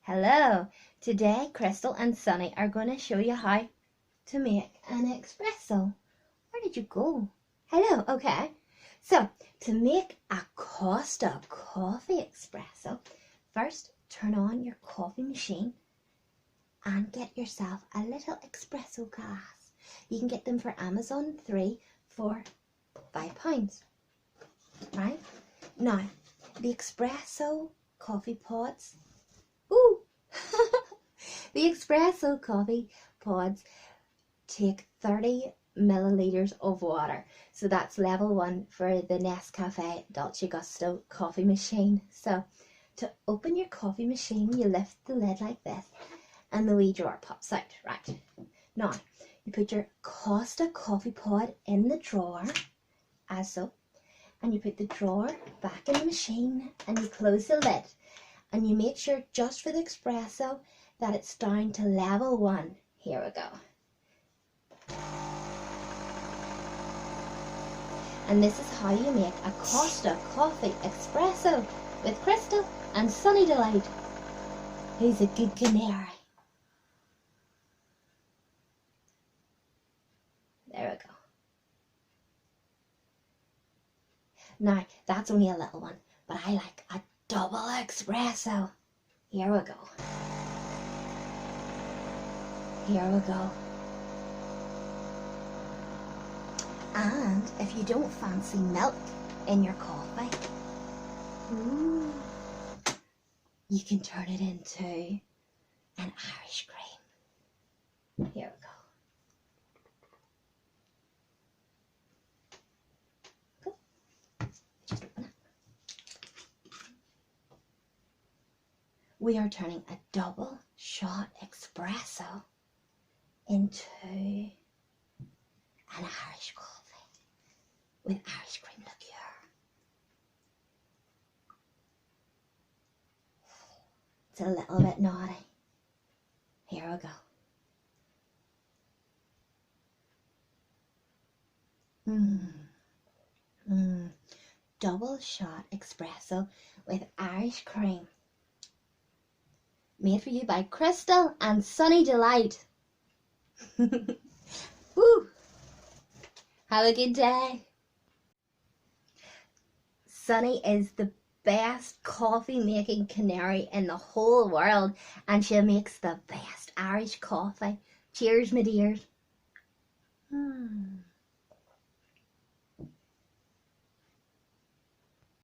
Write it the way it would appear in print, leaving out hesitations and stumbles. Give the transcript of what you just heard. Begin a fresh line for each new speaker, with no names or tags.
Hello, today Krystal and Sunny are going to show you how to make an espresso. Where did you go? Hello, okay. So, to make a Costa Coffee espresso, first turn on your coffee machine and get yourself a little espresso glass. You can get them for Amazon, 3, 4, 5 pounds. Right? Now, the espresso coffee pods, the espresso coffee pods take 30 milliliters of water. So that's level 1 for the Nescafé Dolce Gusto coffee machine. So to open your coffee machine, you lift the lid like this and the wee drawer pops out. Right. Now, you put your Costa coffee pod in the drawer, as so, and you put the drawer back in the machine and you close the lid. And you make sure, just for the espresso, that it's down to level 1. Here we go. And this is how you make a Costa Coffee espresso with Krystal and Sunny Delight, who's a good canary. There we go. Now, that's only a little one, but I like a double espresso. Here we go. Here we go. And if you don't fancy milk in your coffee, you can turn it into an Irish cream. Here we go. Just open it. We are turning a double shot espresso into an Irish coffee with Irish cream liqueur. It's a little bit naughty. Here we go. Double shot espresso with Irish cream. Made for you by Krystal and Sunny Delight. Woo! Have a good day. Sunny is the best coffee making canary in the whole world, and she makes the best Irish coffee. Cheers, my dears.